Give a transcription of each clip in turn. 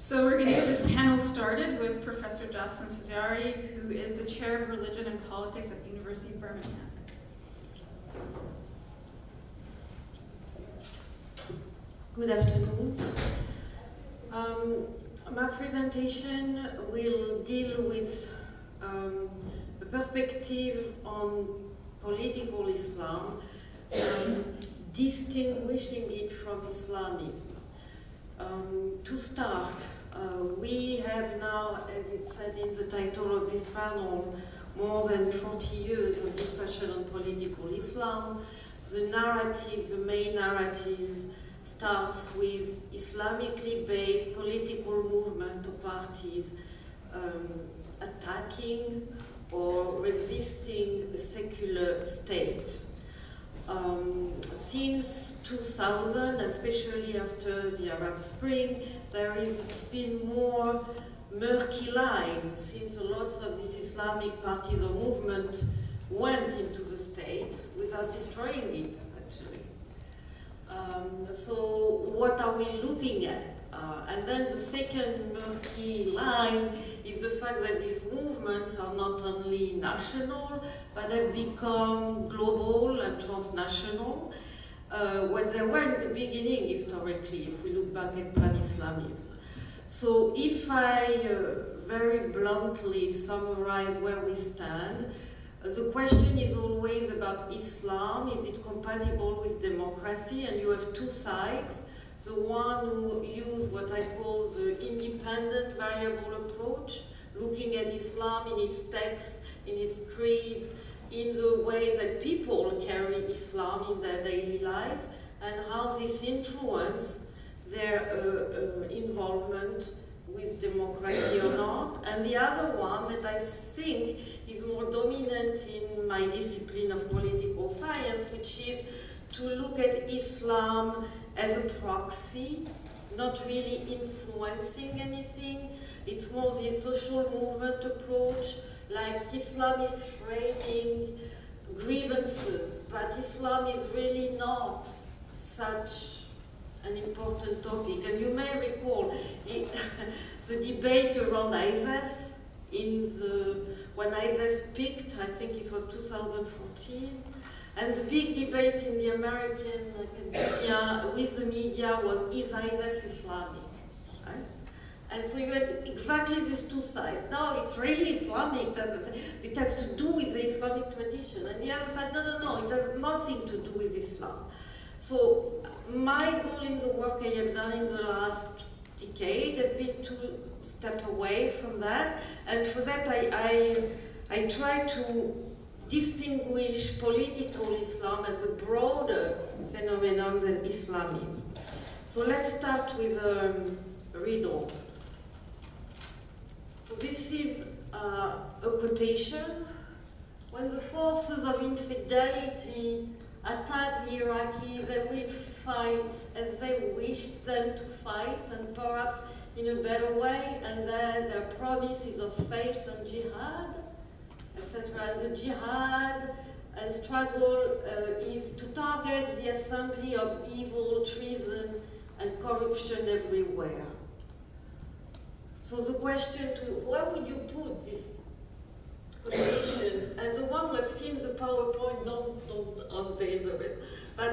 So we're going to get this panel started with Professor Jocelyne Cesari, who is the Chair of Religion and Politics at the University of Birmingham. Good afternoon. My presentation will deal with a perspective on political Islam, distinguishing it from Islamism. To start, we have now, as it said in the title of this panel, more than 40 years of discussion on political Islam. The narrative, the main narrative, starts with Islamically based political movement or parties attacking or resisting a secular state. Since 2000, especially after the Arab Spring, there has been more murky lines, since lots of these Islamic parties or movements went into the state without destroying it, actually. So what are we looking at? And then the second murky line is the fact that these movements are not only national, but have become global and transnational. What they were in the beginning, historically, if we look back at pan-Islamism. So if I very bluntly summarize where we stand, the question is always about Islam. Is it compatible with democracy? And you have two sides. The one who use what I call the independent variable approach, looking at Islam in its texts, in its creeds, in the way that people carry Islam in their daily life, and how this influences their involvement with democracy or not. And the other one that I think is more dominant in my discipline of political science, which is to look at Islam as a proxy, not really influencing anything. It's more the social movement approach, like Islam is framing grievances, but Islam is really not such an important topic. And you may recall the debate around ISIS when ISIS peaked, I think it was 2014. And the big debate in the American academia with the media was, is ISIS Islamic? Right? And so you had exactly these two sides. No, it's really Islamic. It has to do with the Islamic tradition. And the other side, no, it has nothing to do with Islam. So my goal in the work I have done in the last decade has been to step away from that. And for that I try to distinguish political Islam as a broader phenomenon than Islamism. So let's start with a riddle. So this is a quotation. When the forces of infidelity attack the Iraqis, they will fight as they wished them to fight, and perhaps in a better way, and then their promises of faith and jihad, etc. And the jihad and struggle is to target the assembly of evil, treason, and corruption everywhere. So the question where would you put this quotation? And the one who have seen the PowerPoint, don't unveil the rest. But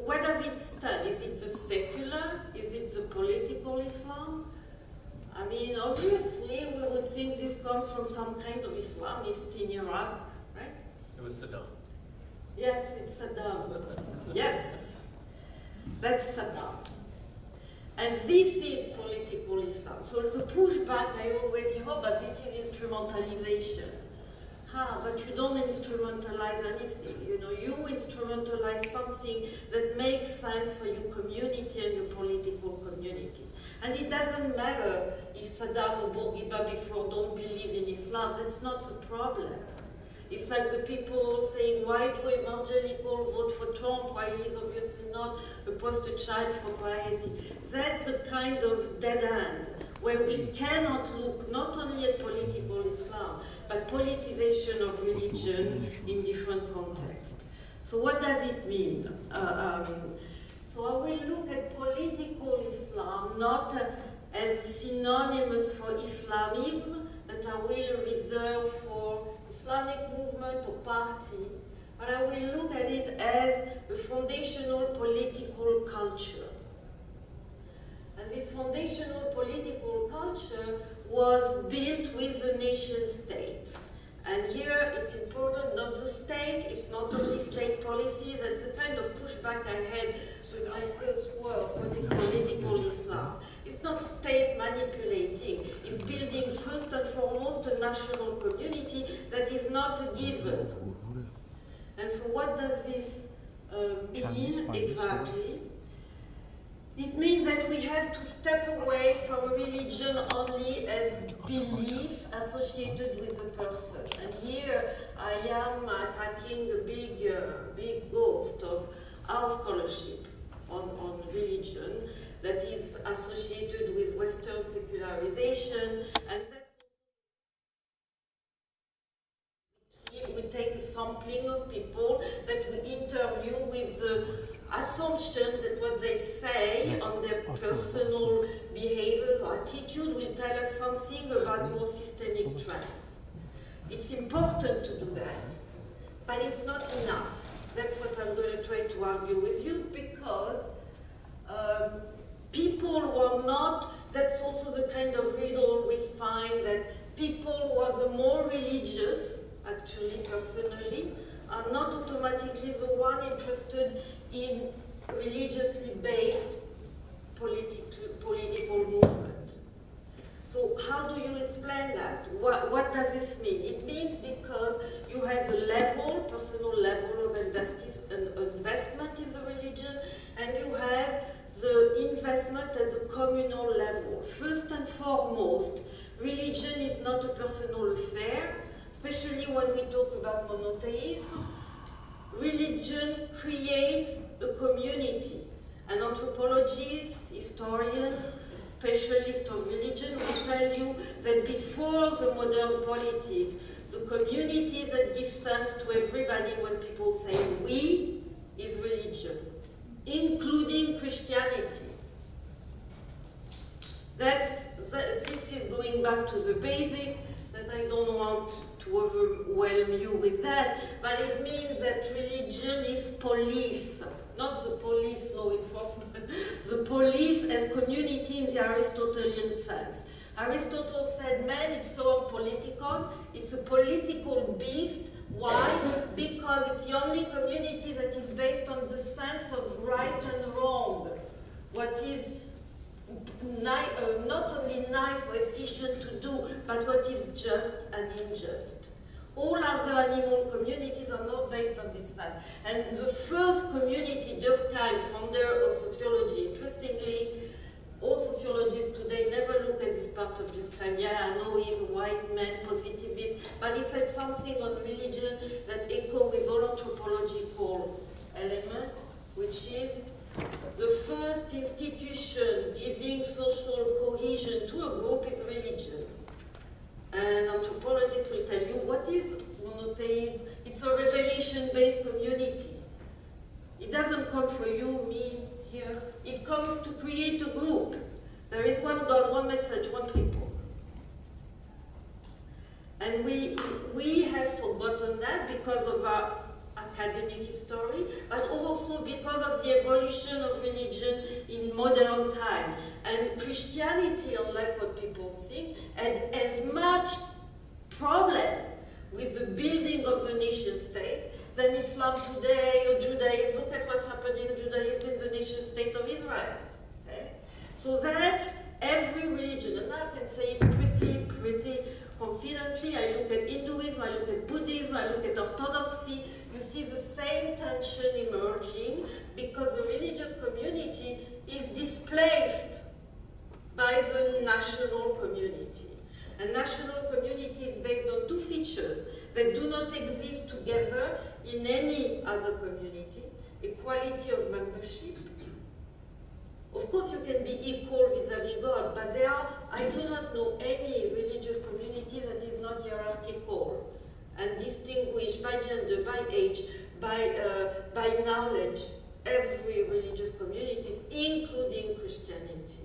where does it stand? Is it the secular? Is it the political Islam? I mean, obviously, we would think this comes from some kind of Islamist in Iraq, right? It was Saddam. Yes, it's Saddam. Yes, that's Saddam. And this is political Islam. So the pushback I always hear, oh, but this is instrumentalization. But you don't instrumentalize anything. You know, you instrumentalize something that makes sense for your community and your political community. And it doesn't matter if Saddam or Bourguiba before don't believe in Islam. That's not the problem. It's like the people saying, why do evangelicals vote for Trump while he's obviously not a poster child for piety? That's a kind of dead end where we cannot look not only at political Islam, but politicization of religion in different contexts. So what does it mean? So I will look at political Islam not as synonymous for Islamism that I will reserve for Islamic movement or party, but I will look at it as a foundational political culture. And this foundational political culture was built with the nation state. And here it's important, not the state, it's not only state policies, that's the kind of pushback I had with my first work on this political Islam. It's not state manipulating, it's building first and foremost a national community that is not a given. And so what does this mean exactly? It means that we have to step away from religion only as belief associated with a person. And here I am attacking a big ghost of our scholarship on religion that is associated with Western secularization, and we take a sampling of people that we interview with the assumption that what they say on their personal behaviors or attitude will tell us something about more systemic trends. It's important to do that, but it's not enough. That's what I'm going to try to argue with you, because people who are not, that's also the kind of riddle we find, that people who are more religious, actually, personally, are not automatically the one interested in religiously based political movement. So how do you explain that? What does this mean? It means because you have the level, personal level of investment in the religion, and you have the investment at the communal level. First and foremost, religion is not a personal affair, especially when we talk about monotheism. Religion creates a community. And anthropologists, historians, specialists of religion will tell you that before the modern politic, the community that gives sense to everybody when people say we is religion, including Christianity. This is going back to the basic, that I don't want to overwhelm you with that, but it means that religion is police, not the police law enforcement, the police as community in the Aristotelian sense. Aristotle said man is so unpolitical, it's a political beast. Why? Because it's the only community that is based on the sense of right and wrong. What is not only nice or efficient to do, but what is just and unjust. All other animal communities are not based on this sense. And the first community, Durkheim, founder of sociology, interestingly, all sociologists today never look at this part of Durkheim. Yeah, I know he's a white man, positivist, but he said something on religion that echoes with all anthropological element, which is the first institution giving social cohesion to a group is religion. And anthropologists will tell you what is monotheism. It's a revelation-based community. It doesn't come for you, me, here. It comes to create a group. There is one God, one message, one people. And we have forgotten that because of our academic history, but also because of the evolution of religion in modern time. And Christianity, unlike what people think, had as much problem with the building of the nation state than Islam today or Judaism. Look at what's happening in Judaism in the nation state of Israel. Okay? So that's every religion, and I can say it pretty confidently. I look at Hinduism, I look at Buddhism, I look at Orthodoxy. You see the same tension emerging because the religious community is displaced by the national community. And national community is based on two features that do not exist together in any other community: equality of membership. Of course, you can be equal vis-à-vis God, but I do not know any religious community that is not hierarchical and distinguished by gender, by age, by knowledge. Every religious community, including Christianity.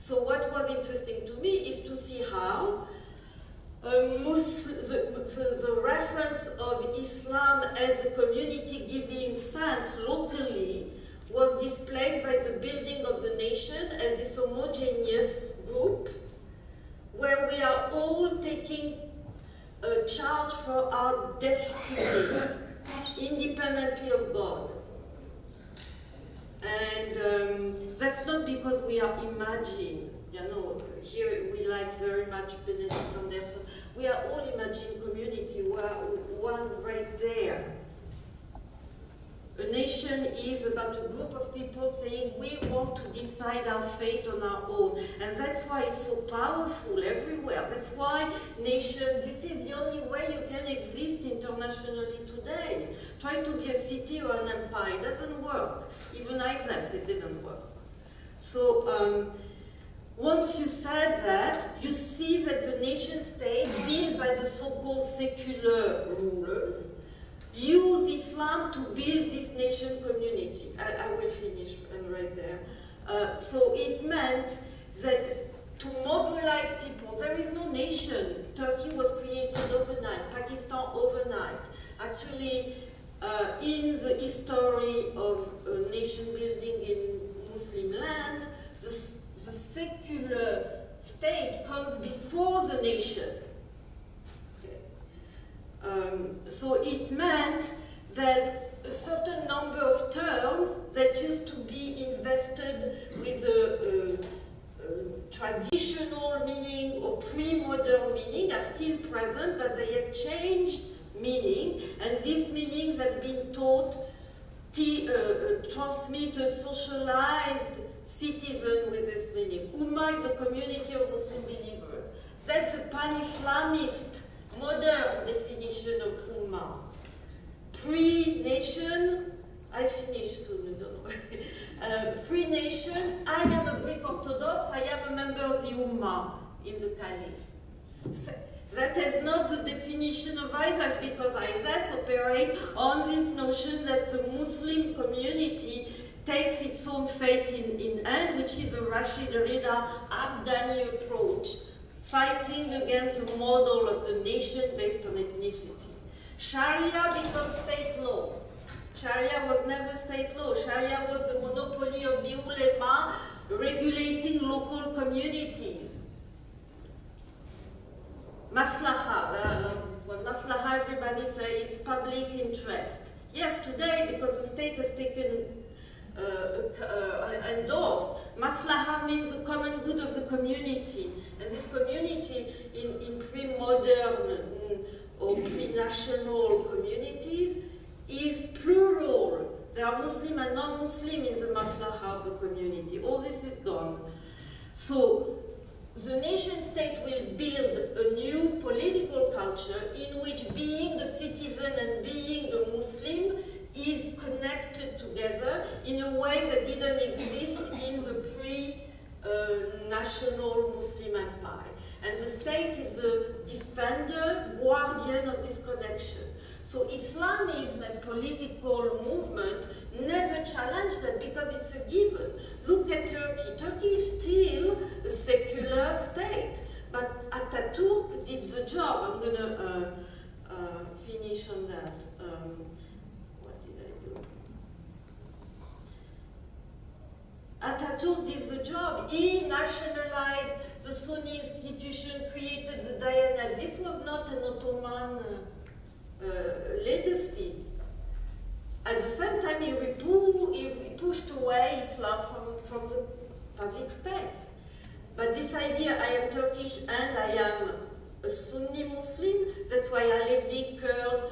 So what was interesting to me is to see how the reference of Islam as a community giving sense locally was displaced by the building of the nation as this homogeneous group where we are all taking a charge for our destiny independently of God. And that's not because we are imagined. You know, here we like very much Benedict Anderson. We are all imagined community. We are one right there. A nation is about a group of people saying we want to decide our fate on our own. And that's why it's so powerful everywhere. That's why nations, this is the only way you can exist internationally today. Trying to be a city or an empire doesn't work. Even ISIS, it didn't work. So once you said that, you see that the nation state, built by the so-called secular rulers, use Islam to build this nation community. I will finish right there. So it meant that to mobilize people, there is no nation. Turkey was created overnight, Pakistan overnight. Actually, in the history of nation building in Muslim land, the secular state comes before the nation. So it meant that a certain number of terms that used to be invested with a traditional meaning or pre-modern meaning are still present, but they have changed meaning, and these meanings have been taught, transmitted, socialized citizen with this meaning. Ummah is a community of Muslim believers. That's a pan-Islamist modern definition of Ummah. Pre-nation, I finish soon, don't worry. Pre-nation, I am a Greek Orthodox, I am a member of the Ummah in the Caliph. That is not the definition of ISIS, because ISIS operate on this notion that the Muslim community takes its own fate in hand, which is a Rashid Rida Afghani approach, fighting against the model of the nation based on ethnicity. Sharia becomes state law. Sharia was never state law. Sharia was the monopoly of the ulema regulating local communities. Maslaha, when maslaha everybody says it's public interest. Yes, today, because the state has taken endorsed. Maslaha means the common good of the community. And this community in pre-modern or pre-national communities is plural. There are Muslim and non-Muslim in the maslaha of the community. All this is gone. So the nation-state will build a new political culture in which being a citizen and being a Muslim is connected together in a way that didn't exist in the pre-national Muslim empire. And the state is a defender, guardian of this connection. So Islamism as political movement never challenged that because it's a given. Look at Turkey. Turkey is still a secular state, but Atatürk did the job. I'm going to finish on that. What did I do? Atatürk did the job. He nationalized the Sunni institution, created the Diana. This was not an Ottoman legacy. At the same time, he pushed away Islam from the public space. But this idea, I am Turkish and I am a Sunni Muslim, that's why Alevi Kurds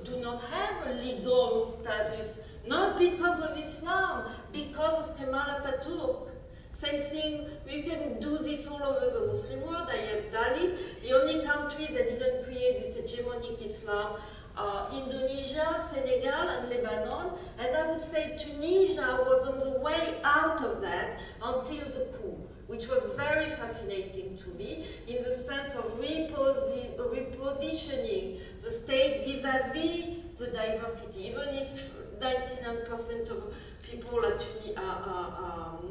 do not have a legal status, not because of Islam, because of Kemal Atatürk. Same thing, we can do this all over the Muslim world. I have done it. The only country that didn't create this hegemonic Islam are Indonesia, Senegal, and Lebanon. And I would say Tunisia was on the way out of that until the coup, which was very fascinating to me in the sense of repositioning the state vis-à-vis the diversity. Even if 99% of people are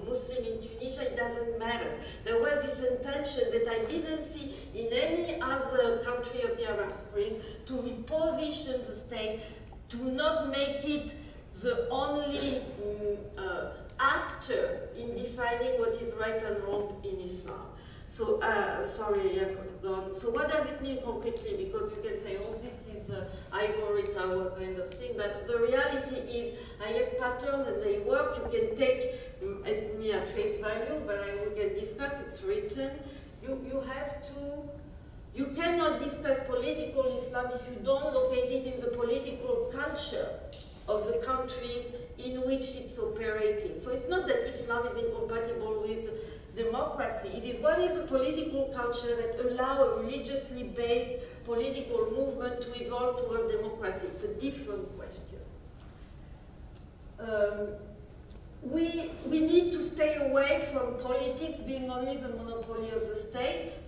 Muslim Muslim in Tunisia, it doesn't matter. There was this intention that I didn't see in any other country of the Arab Spring to reposition the state, to not make it the only actor in defining what is right and wrong in Islam. So, sorry, I've gone. So what does it mean concretely? Because you can say, oh, this is ivory tower kind of thing, but the reality is I have patterns and they work. You can take me at face value, but we can discuss, it's written. You cannot discuss political Islam if you don't locate it in the political culture of the countries in which it's operating. So it's not that Islam is incompatible with democracy. It is what is the political culture that allow a religiously based political movement to evolve toward democracy. It's a different question. We need to stay away from politics being only the monopoly of the state.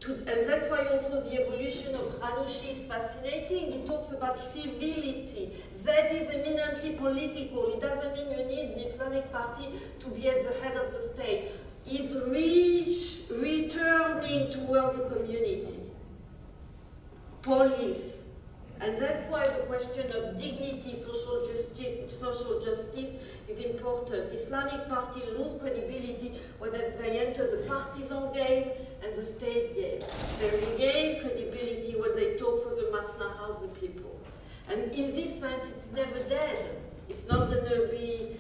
And that's why also the evolution of Hanouchi is fascinating. He talks about civility. That is eminently political. It doesn't mean you need an Islamic party to be at the head of the state. It's returning towards the community. Police. And that's why the question of dignity, social justice is important. Islamic parties lose credibility when they enter the partisan game and the state game. They regain credibility when they talk for the maslahah of the people. And in this sense, it's never dead. It's not going to be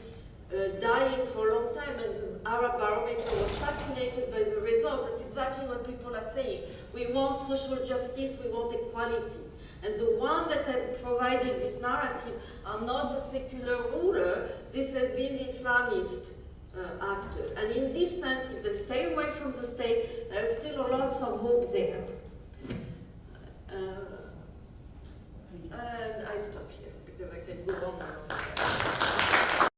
dying for a long time. And the Arab Barometer was fascinated by the results. That's exactly what people are saying. We want social justice, we want equality. And the one that have provided this narrative are not the secular ruler. This has been the Islamist actor. And in this sense, if they stay away from the state, there is still lots of hope there. And I stop here because I can go on and on.